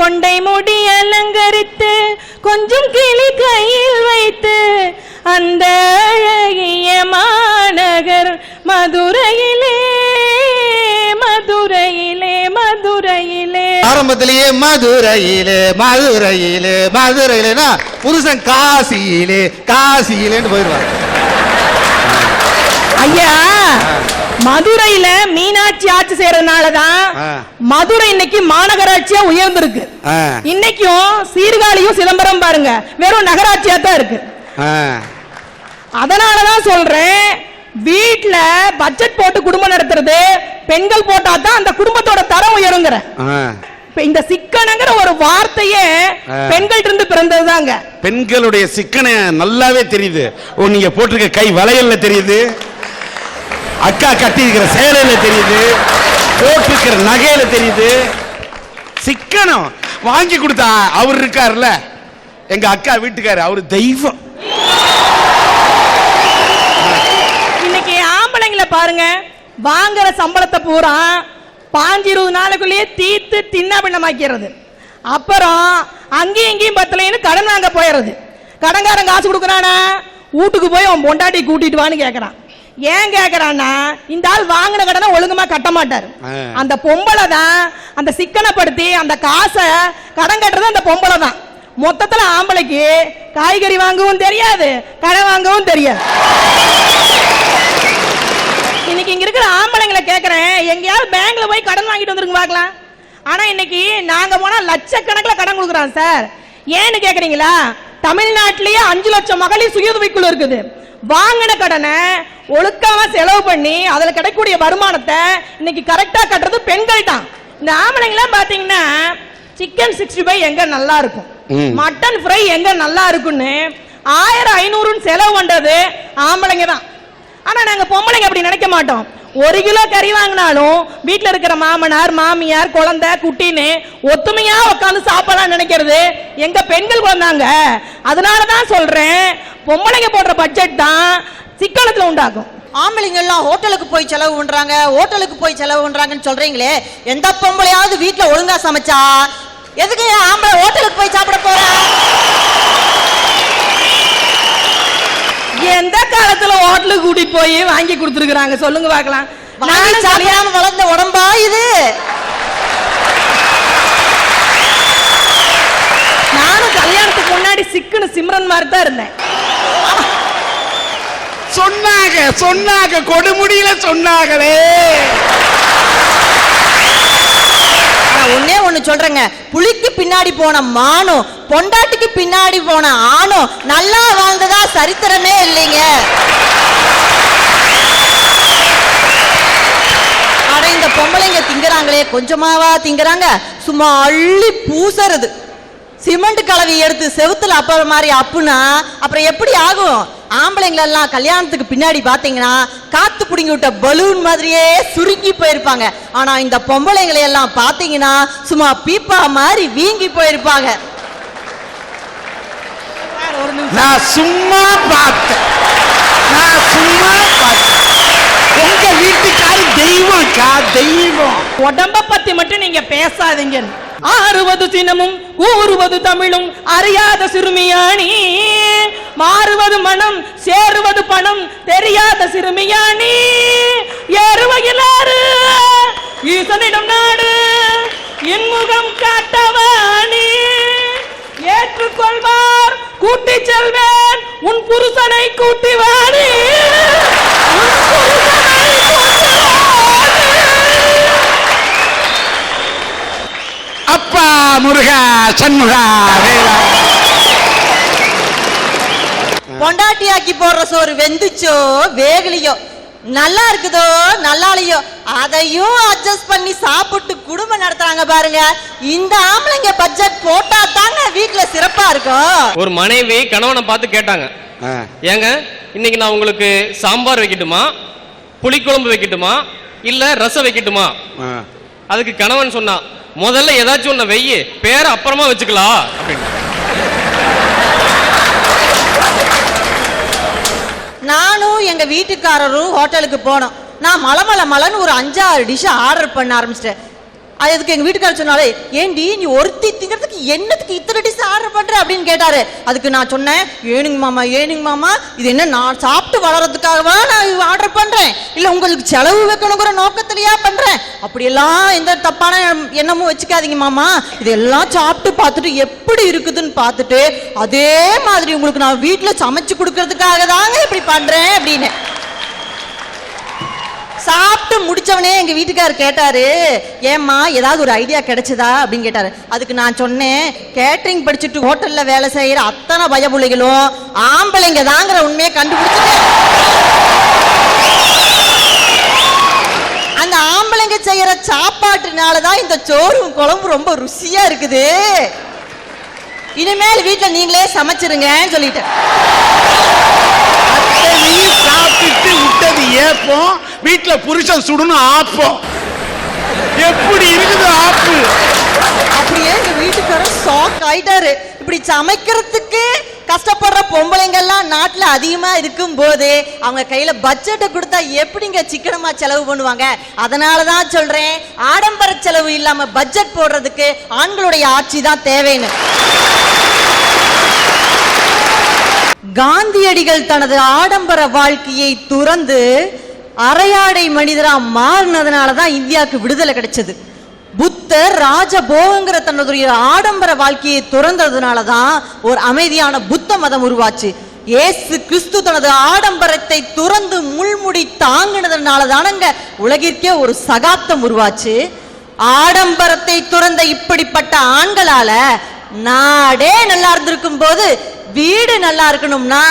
கொண்டை முடி அலங்கரித்து கொஞ்சம் கிளி கையில் வைத்து அந்த அழகிய மாநகர் மதுரையிலே மதுரையிலே மதுரையிலே. ஆரம்பத்திலேயே மதுரையிலே மதுரையிலே மதுரையிலேனா புருஷன் காசியிலே காசியிலேன்னு போயிடுவாங்க. ஐயா, மதுரையில மீனாட்சி ஆட்சி செய்யறதுனாலதான் மதுரை இன்னைக்கு மாநகராட்சியா உயர்ந்திருக்கு. இன்னைக்கும் சீர்காழியும் சிதம்பரம் பாருங்க வெறும் நகராட்சியா தான் இருக்கு. அதனாலதான் சொல்றேன், வீட்டுல பட்ஜெட் போட்டு குடும்பம் நடத்துறது பெண்கள் போட்டா தான் அந்த குடும்பத்தோட தரம் உயருங்கிற. இந்த சிக்கனங்கிற ஒரு வார்த்தையே பெண்கள் இருந்து பிறந்ததுதாங்க. பெண்களுடைய சிக்கன நல்லாவே தெரியுது. நீங்க போட்டிருக்க கை வளையல்ல தெரியுது, அக்கா கட்டி இருக்கிற சேலையில தெரியுது, போட்டிருக்கிற நகையில தெரியுது. சிக்கனம் வாங்கி கொடுத்தா அவர் இருக்காருல்ல, எங்க அக்கா வீட்டுக்காரு, அவரு தெய்வம். இன்னைக்கு ஆம்பளைங்களை பாருங்க, வாங்குற சம்பளத்தை பூரா 5-20 நாளுக்குள்ளேயே தீர்த்து தின்னா பின்னமாக்கிறது. அப்புறம் அங்கேயும் இங்கேயும் பத்தலைன்னு கடன் வாங்க போயிடுறது. கடன்காரன் காசு கொடுக்குறானா, வீட்டுக்கு போய் அவன் பொண்டாட்டி கூட்டிட்டு வான்னு கேட்கறான். ஏன் கேட்கறான்னா, இந்த ஆள் வாங்கின கடனை ஒழுங்கமா கட்ட மாட்டாரு. அந்த பொம்பளை தான் அந்த சிக்கனப்படுத்தி அந்த காசை கடன் கட்டுறது அந்த பொம்பளை தான். மொத்தத்துல ஆம்பளைக்கு காய்கறி வாங்கவும் தெரியாது, கடன் வாங்கவும் தெரியாது. இன்னைக்கு இங்க இருக்கிற ஆம்பளைங்களை கேட்கறேன், எங்கேயாவது பேங்க்ல போய் கடன் வாங்கிட்டு வந்துருங்க பார்க்கலாம். ஆனா இன்னைக்கு நாங்க போனா லட்சக்கணக்கில் கடன் கொடுக்குறான் சார். ஏன்னு கேக்குறீங்களா? தமிழ்நாட்டிலேயே 5 லட்சம் மகளிர் சுயஉதவிக்குழு இருக்குது. வாங்கின கடனை ஒழுக்கமா செலவு பண்ணி அதுல கிடைக்கக்கூடிய வருமானத்தை இன்னைக்கு கரெக்டா கட்டுறது பெண்கள் தான். இந்த ஆம்பளைங்களாம் பாத்தீங்கன்னா சிக்கன் 65 எங்க நல்லா இருக்கும், மட்டன் ஃப்ரை எங்க நல்லா இருக்குன்னு 1500 செலவு பண்றது ஆம்பளைங்க தான். ஆனா நாங்க பொம்பளைங்க அப்படி நினைக்க மாட்டோம். 1 கிலோ கறி வாங்கினாலும் வீட்டுல இருக்கிற மாமனார் மாமியார் குழந்தை குட்டின்னு ஒத்துமையா உட்காந்து சாப்பிடலாம் நினைக்கிறது எங்க பெண்கள் குழந்தாங்க. அதனாலதான் சொல்றேன், பொம்பளைங்க போடுற பட்ஜெட் தான் சிக்கனத்துல உண்டாகும். ஆம்பளைங்க எல்லாம் ஹோட்டலுக்கு போய் செலவு பண்றாங்க, ஹோட்டலுக்கு போய் செலவு பண்றாங்கன்னு சொல்றீங்களே, எந்த பொம்பளையாவது வீட்டுல ஒழுங்கா சமைச்சா எதுக்கு ஆம்பளை ஹோட்டலுக்கு போய் சாப்பிட போற? எந்த காலத்துல ஹோட்டலுக்கு கூட்டிட்டு போய் வாங்கி கொடுத்துருக்காங்க சொல்லுங்க பார்க்கலாம். சாப்பிடாம வளர்ந்த உடம்பா இது? நானும் கல்யாணத்துக்கு முன்னாடி சிக்கன சிம்ரன் மாதிரி தான் இருந்தேன். சொன்னாங்க சொன்னாங்க கொடுமுடியில சொன்னாங்களே. ஒன்னே ஒண்ணு சொல்றேங்க, புலிக்கு பின்னாடி போன மானும் பொண்டாட்டிக்கு பின்னாடி போன ஆணும் நல்லா வாழ்ந்ததா சரித்திரமே இல்லைங்க. ஆனா இந்த பொம்பளைங்க திங்கறாங்களே, கொஞ்சமாவா திங்கறாங்க, சும்மா அள்ளி பூசறது. சிமெண்ட் கலவி எடுத்து செவுத்துல அப்பற மாதிரி அப்புனா அப்புறம் எப்படி ஆகும்? ஆம்பளைங்களெல்லாம் கல்யாணத்துக்கு பின்னாடி பாத்தீங்கன்னா காத்து புடுங்கி விட்ட பலூன் மாதிரியே சுருங்கி போயிருப்பாங்க. ஆனா இந்த பொம்பளைங்களை எல்லாம் பாத்தீங்கன்னா சும்மா பீப்பா மாதிரி வீங்கி போயிருப்பாங்க. நான் சும்மா பார்த்தேன், உங்க வீட்டுக்காரி தெய்வம்க்கா, தெய்வம். உடம்ப பத்தி மட்டும் நீங்க பேசாதீங்க. 60 சினமும் கூறுவது தமிழும் அறியாத சிறுமியாணி, மாறுவது மனம் சேருவது பணம் தெரியாத சிறுமியாணி, ஏறுவகிலாறு ஈசனிடம் நாடு இன்முகம் காட்டவாணி, ஏற்றுக்கொள்வார் கூட்டி செல்வேன் உன் புருஷனை கூட்டி வாடி. அப்பா முருகா சண்முகா வேலா. பொண்டாட்டியாக்கி போடுற சோறு வெந்துச்சோ வேகலையோ, நல்லா இருக்குதோ நல்லாலையோ, அதையும் அட்ஜஸ்ட் பண்ணி சாப்பிட்டு குடும்பம் நடத்துறாங்க பாருங்க. இந்த ஆம்பளைங்க பட்ஜெட் போட்டா தாங்க வீட்டுல சிறப்பா இருக்கும். ஒரு மனைவி கணவனை பார்த்து கேட்டாங்க, ஏங்க இன்னைக்கு நான் உங்களுக்கு சாம்பார் வைக்கட்டுமா, புளிக்குழம்பு வைக்கட்டுமா, இல்ல ரசம் வைக்கட்டுமா? அதுக்கு கணவன் சொன்னா, முதல்ல ஏதாச்சும் ஒண்ணு வெய்யி, பேர அப்புறமா வச்சுக்கலாம் அப்படின்னு. நானும் எங்க வீட்டுக்காரரும் ஹோட்டலுக்கு போனோம். நான் மலன்னு ஒரு 5-6 டிஷ் ஆர்டர் பண்ண ஆரம்பிச்சிட்டேன். அதுக்கு எங்க வீட்டுக்காரர் சொன்னாலே, ஏண்டி நீ ஒருத்தி திங்கிறதுக்கு என்னத்துக்கு இத்தனை டிஷ் ஆர்டர் பண்ற அப்படின்னு கேட்டாரு. அதுக்கு நான் சொன்னேன், ஏனுங்க மாமா, இது என்ன நான் சாப்பிட்டு வளர்றதுக்காகவா நான் ஆர்டர் பண்றேன், இல்ல உங்களுக்கு செலவு வைக்கணுங்கிற நோக்கத்திலேயா பண்றேன், அப்படியெல்லாம் எந்த தப்பான எண்ணமும் வச்சுக்காதீங்க மாமா, இதெல்லாம் சாப்பிட்டு பார்த்துட்டு எப்படி இருக்குதுன்னு பார்த்துட்டு அதே மாதிரி உங்களுக்கு நான் வீட்டுல சமைச்சு கொடுக்கறதுக்காக தாங்க இப்படி பண்றேன் அப்படின்னு. சாப்பிட்டு முடிச்சவனே எங்க வீட்டுக்காரர் கேட்டாரு, ஏம்மா ஏதாவது ஒரு ஐடியா கிடைச்சதா அப்படின்னு கேட்டாரு. அதுக்கு நான் சொன்னேன், கேட்டரிங் படிச்சுட்டு ஹோட்டல்ல வேலை செய்யற அத்தனை பயபுள்ளைகளும் ஆம்பளைங்க தாங்கிற உண்மையை கண்டுபிடிச்சிட்டேன். அந்த ஆம்பளைங்க செய்யற சாப்பாட்டுனாலதான் இந்த சோறும் குழம்பு ரொம்ப ருசியா இருக்குது. இனிமேல் வீட்டுல நீங்களே சமைச்சிருங்கன்னு சொல்லிட்டேன். சாப்பிட்டு விட்டது ஏப்போம், வீட்டுல புருஷன் சுடுன்னு ஆப்போம். எப்படி இருக்குது ஆப்பு? அப்படியே எங்க வீட்டுக்காரர் ஷாக் ஆயிட்டாரு. இப்படி சமைக்கிறதுக்கு கஷ்டப்படுற பொம்பளைங்க எல்லாம் நாட்டுல அதிகமா இருக்கும் போது அவங்க கையில பட்ஜெட்டை கொடுத்தா எப்படிங்க சிக்கனமா செலவு பண்ணுவாங்க? அதனாலதான் சொல்றேன், ஆடம்பர செலவு இல்லாம பட்ஜெட் போடுறதுக்கு ஆண்களுடைய ஆட்சி தான் தேவைன்னு. காந்தியடிகள் தனது ஆடம்பர வாழ்க்கையை துறந்து அரையாடை மனிதரா மாறினதுனாலதான் இந்தியாவுக்கு விடுதலை கிடைச்சது. புத்தர் ராஜபோகங்கிற தன்னுடைய ஆடம்பர வாழ்க்கையை துறந்ததுனாலதான் ஒரு அமைதியான புத்த மதம் உருவாச்சு. இயேசு கிறிஸ்து தனது ஆடம்பரத்தை துறந்து முள்முடி தாங்கினதுனாலதானங்க உலகிற்கே ஒரு சகாப்தம் உருவாச்சு. ஆடம்பரத்தை துறந்த இப்படிப்பட்ட ஆண்களால நாடே நல்லா இருந்திருக்கும் போது வீடு நல்லா இருக்கணும்னா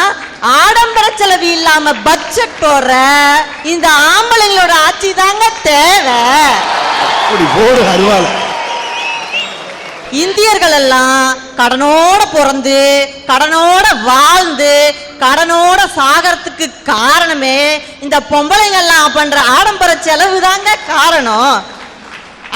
ஆடம்பர செலவு இல்லாம பட்ஜெட் போடுற இந்த ஆம்பளைங்களோட ஆட்சி தாங்க தேவை. இந்தியர்கள் எல்லாம் கடனோட பிறந்து கடனோட வாழ்ந்து கடனோட சாகறதுக்கு காரணமே இந்த பொம்பளைங்க எல்லாம் பண்ற ஆடம்பர செலவு தாங்க காரணம்.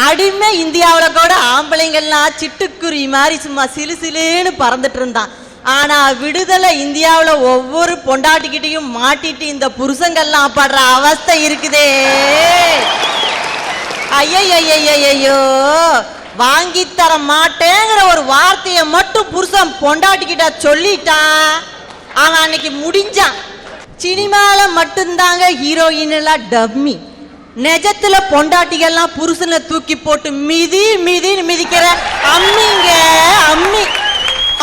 அடிமை இந்தியாவில கூட ஆம்பளைங்கள்லாம் சிட்டுக்குருவி மாதிரி சும்மா சிலு சிலுன்னு பறந்துட்டு இருந்தான். ஆனா விடுதலை இந்தியாவுல ஒவ்வொரு பொண்டாட்டிக்கிட்டையும் மாட்டிட்டு இந்த புருஷங்கள்லாம் படுற அவஸ்தை இருக்குதே. ஐயோ, வாங்கி தர மாட்டேங்கிற ஒரு வார்த்தையை மட்டும் புருஷன் பொண்டாட்டிக்கிட்ட சொல்லிட்டான், அவன் அன்னைக்கு முடிஞ்சான். சினிமால மட்டும்தாங்க ஹீரோயின் எல்லாம் டம்மி. நிஜத்துல பொண்டாட்டிகள்லாம் புருஷனை தூக்கி போட்டு மிதின்னு மிதிக்கிற அம்மிங்க அம்மி.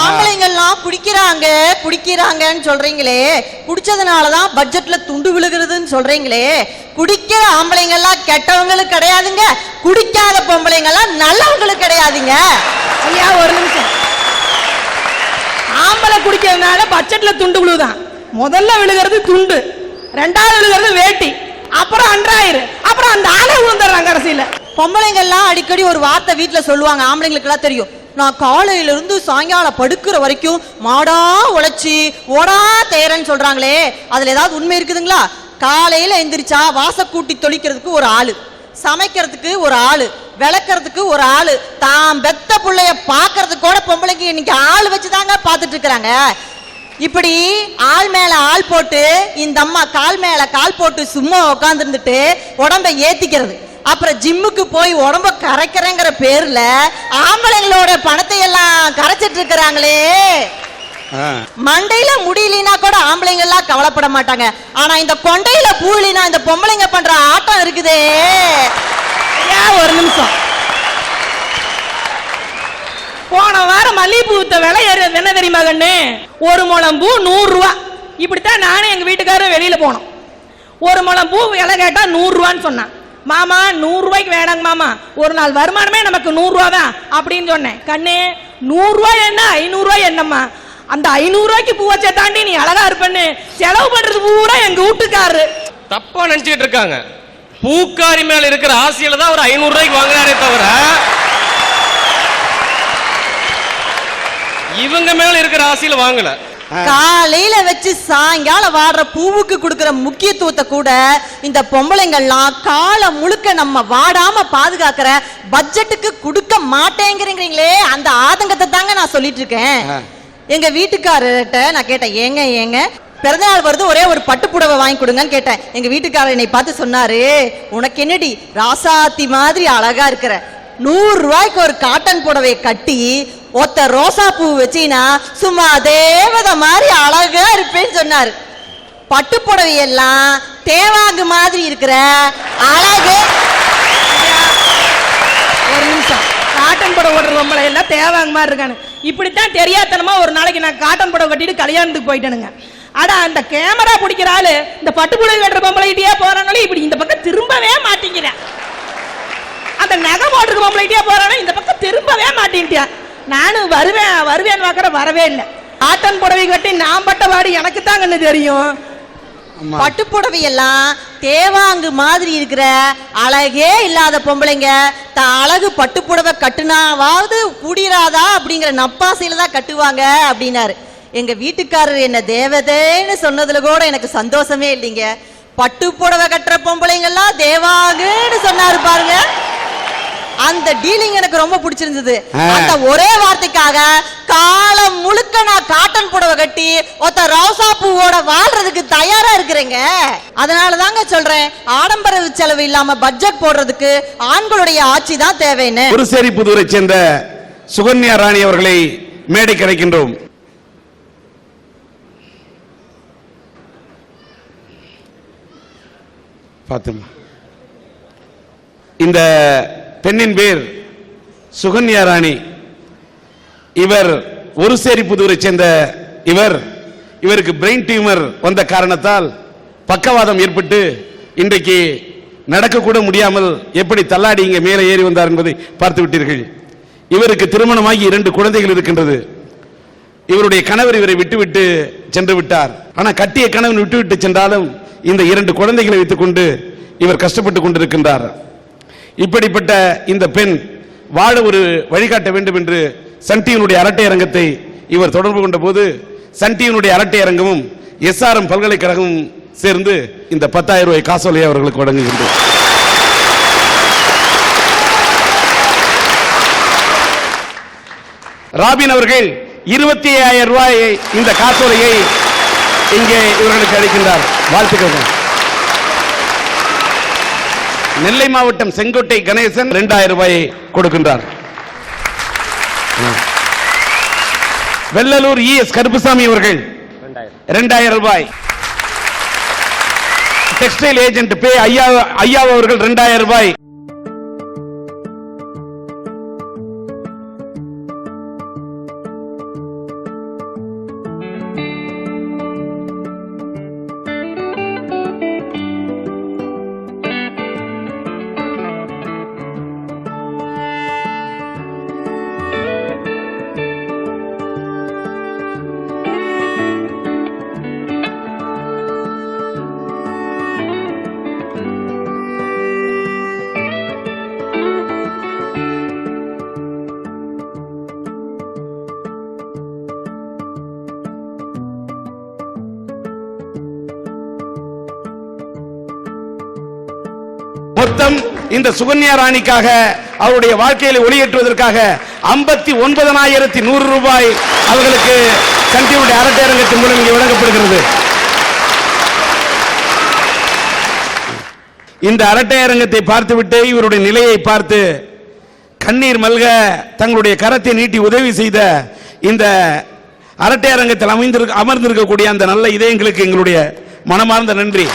ஆம்பளைங்கள்லாம் குடிக்கிறாங்கன்னு சொல்றீங்களே, குடிச்சதுனாலதான் பட்ஜெட்ல துண்டு விழுகிறதுன்னு சொல்றீங்களே, குடிக்கிற ஆம்பளைங்கள்லாம் கெட்டவங்களுக்கு கிடையாதுங்க, குடிக்காத பொம்பளைங்கெல்லாம் நல்லவங்களுக்கு கிடையாதுங்க. ஐயா ஒரு நிமிஷம், ஆம்பளை குடிக்கிறதுனால பட்ஜெட்ல துண்டு விழுதான். முதல்ல விழுகிறது துண்டு, ரெண்டாவது விழுகிறது வேட்டி, அப்புறம் அன்றாயிரு, அப்புறம் அந்த ஆளை விழுந்துடுறாங்க கடைசியில. பொம்பளைங்கள்லாம் அடிக்கடி ஒரு வார்த்தை வீட்டுல சொல்லுவாங்க, ஆம்பளைங்களுக்கு எல்லாம் தெரியும், நான் காலையில இருந்து சாயங்காலம் படுக்கிற வரைக்கும் மாடா உழைச்சி ஓடா தேரன்னு சொல்றாங்களே, அதுல ஏதாவது உண்மை இருக்குதுங்களா? காலையில எந்திரிச்சா வாசக்கூட்டி தொளிக்கிறதுக்கு ஒரு ஆளு, சமைக்கிறதுக்கு ஒரு ஆளு, விளக்கிறதுக்கு ஒரு ஆளு, தான் பெத்த பிள்ளைய பாக்குறதுக்கு கூட பொம்பளைக்கு இன்னைக்கு ஆள் வச்சுதாங்க பாத்துட்டு இருக்கிறாங்க. இப்படி ஆள் மேல ஆள் போட்டு இந்த அம்மா கால் மேல கால் போட்டு சும்மா உட்கார்ந்து இருந்துட்டு உடம்ப ஏத்திக்கிறது, அப்புறம் ஜிம்முக்கு போய் உடம்ப கரைக்கிறேங்கிற பேர்ல ஆம்பளைங்களோட பணத்தை எல்லாம் கரைச்சிட்டு இருக்கிறாங்களே. மண்டையில முடியலனா கூட ஆம்பளைங்க எல்லாம் கவலைப்பட மாட்டாங்க, ஆனா இந்த கொண்டையில பூலினா இந்த பொம்பளைங்க பண்ற ஆட்டம் இருக்குதே. ஒரு நிமிஷம், போன வாரம் மல்லிகைப்பூ விலை ஏறியது என்ன தெரியுமா கண்ணு? ஒரு முழம் பூ 100 ரூபா. இப்படித்தான் நானே எங்க வீட்டுக்காரரும் வெளியில போனோம். ஒரு முழம் பூ விலை கேட்டா 100 ரூபான்னு சொன்னான். மாமா 100 ரூபாய்க்கு வேணாங்க மாமா, ஒரு நாள் வருமானமே நமக்கு 100 ரூபா தான் அப்படின்னு சொன்னேன். கண்ணே 100 ரூபாய் என்ன 500 ரூபாய் என்னம்மா, அந்த 500 ரூபாய்க்கு பூ வச்ச தாண்டி நீ அழகா இருப்பன்னு செலவு பண்றது பூரா எங்க வீட்டுக்காரரு தப்பா நினைச்சுட்டு இருக்காங்க. பூக்காரி மேல இருக்கிற ஆசையில தான் ஒரு 500 ரூபாய்க்கு வாங்குறாரே தவிர இவங்க மேல இருக்கிற ஆசையில வாங்கல. காலையில வச்சு சாயங்காலம் வாடுற பூவுக்கு கொடுக்கிற முக்கியத்துவத்தை கூட இந்த பொம்பளைங்கள்லாம் காலம் முழுக்க நம்ம வாடாம பாதுகாக்கிற பட்ஜெட்டுக்கு கொடுக்க மாட்டேங்கிறீங்களே, அந்த ஆதங்கத்தை தாங்க நான் சொல்லிட்டு இருக்கேன். எங்க வீட்டுக்காரர்கிட்ட நான் கேட்டேன், ஏங்க பிறந்தநாள் வருது, ஒரே ஒரு பட்டு புடவை வாங்கி கொடுங்கன்னு கேட்டேன். எங்க வீட்டுக்காரர் என்னை பார்த்து சொன்னாரு, உனக்கு என்னடி ராசாத்தி மாதிரி அழகா இருக்கிற, 100 ரூபாய்க்கு ஒரு காட்டன் புடவை கட்டி ஒத்த ரோசா பூ வச்சீனா சும்மா தேவதை மாதிரி அழகா இருப்பேன்னு சொன்னாரு. பட்டு புடவை எல்லாம் தேவாங்கு மாதிரி இருக்கிற அழகு. ஒரு நிமிஷம், காட்டன் புடவை ஓடுற பொம்பளை எல்லாம் தேவாங்க மாதிரி இருக்கானு இப்படித்தான் தெரியாதனமா ஒரு நாளைக்கு நான் காட்டன் புடவை கட்டிட்டு கல்யாணத்துக்கு போயிட்டேனுங்க. ஆனா அந்த கேமரா பிடிக்கிற ஆளு இந்த பட்டு புடவை கட்டுற பொம்பளைகிட்டே போறாங்களே இப்படி இந்த பக்கம் திரும்பவே மாட்டேங்கிறேன். அந்த நகை போட்டுருக்க பொம்பளைகிட்டே போறானே இந்த பக்கம் திரும்பவே மாட்டேன்ட்டியா. நானும் வருவேன் பார்க்கற வரவே இல்லை. காட்டன் புடவை கட்டி நான் பட்ட வாடி எனக்கு தான் கண்ணு தெரியும். பட்டு புடவை எல்லாம் தேவாங்கு மாதிரி இருக்கிற அழகே இல்லாத பொம்பளைங்க அழகு பட்டு புடவை கட்டுனாவது கூடிராதா அப்படிங்கிற நப்பாசையில தான் கட்டுவாங்க அப்படின்னாரு. எங்க வீட்டுக்காரர் என்ன தேவதேன்னு சொன்னதுல கூட எனக்கு சந்தோஷமே இல்லைங்க. பட்டு புடவை கட்டுற பொம்பளைங்க எல்லாம் தேவாங்குன்னு சொன்னாரு பாருங்க. அந்த டீலிங் எனக்கு ரொம்ப பிடிச்சிருந்தது. அந்த ஒரே வார்த்தைக்காக காலம் முழுக்க நான் காட்டன் புடவை கட்டி ஒத்த ரோசா பூவோட வாழ்றதுக்கு தயாரா இருக்கிறேங்க. அதனால தாங்க சொல்றேன், ஆடம்பர செலவு இல்லாம பட்ஜெட் போடுறதுக்கு ஆண்களுடைய ஆட்சி தான் தேவைன்னு. குருசேரி புதூரை சேர்ந்த சுகன்யா ராணி அவர்களை மேடை கிடைக்கின்றோம். பாத்துமா, இந்த பெண்ணின் பேர் சுகன்யா ராணி. இவர் ஒரு சேரி புதூரை சேர்ந்த இவருக்கு பிரெயின் டியூமர் வந்த காரணத்தால் பக்கவாதம் ஏற்பட்டு இன்றைக்கு நடக்க கூட முடியாமல் எப்படி தள்ளாடி இங்கே மேலே ஏறி வந்தார் என்பதை பார்த்து விட்டீர்கள். இவருக்கு திருமணமாகி 2 குழந்தைகள் இருக்கின்றது. இவருடைய கணவர் இவரை விட்டுவிட்டு சென்று விட்டார். ஆனால் கட்டிய கணவன் விட்டுவிட்டு சென்றாலும் இந்த 2 குழந்தைகளை வைத்துக் கொண்டு இவர் கஷ்டப்பட்டுக் கொண்டிருக்கின்றார். இப்படிப்பட்ட இந்த பெண் வாழ ஒரு வழிகாட்ட வேண்டும் என்று சன் டிவியினுடைய அரட்டை அரங்கத்தை இவர் தொடர்பு கொண்ட போது சன் டிவியினுடைய அரட்டை அரங்கமும் SRM பல்கலைக்கழகமும் சேர்ந்து இந்த 10,000 ரூபாய் காசோலையை அவர்களுக்கு வழங்குகின்றோம். ராபின் அவர்கள் 25,000 ரூபாய் இந்த காசோலையை இங்கே இவர்களுக்கு அளிக்கின்றார். வாழ்த்துக்கள். நெல்லை மாவட்டம் செங்கோட்டை கணேசன் 2,000 ரூபாயை கொடுக்கின்றார். வெள்ளலூர் ES கருப்புசாமி அவர்கள் 2,000 ரூபாய். டெக்ஸ்டைல் ஏஜென்ட் பே ஐயா அவர்கள் 2,000 ரூபாய். மொத்தம் இந்த சுகன்யா ராணிக்காக அவருடைய வாழ்க்கையில ஒளியேற்றுவதற்காக 59,100 ரூபாய் அவர்களுக்கு சன் டிவியுடைய அரட்டை அரங்கத்தின் மூலம் இங்கே வழங்கப்படுகிறது. இந்த அரட்டை அரங்கத்தை பார்த்துவிட்டு இவருடைய நிலையை பார்த்து கண்ணீர் மல்க தங்களுடைய கரத்தை நீட்டி உதவி செய்த இந்த அரட்டை அரங்கத்தில் அமர்ந்திருக்கக்கூடிய அந்த நல்ல இதயங்களுக்கு எங்களுடைய மனமார்ந்த நன்றி.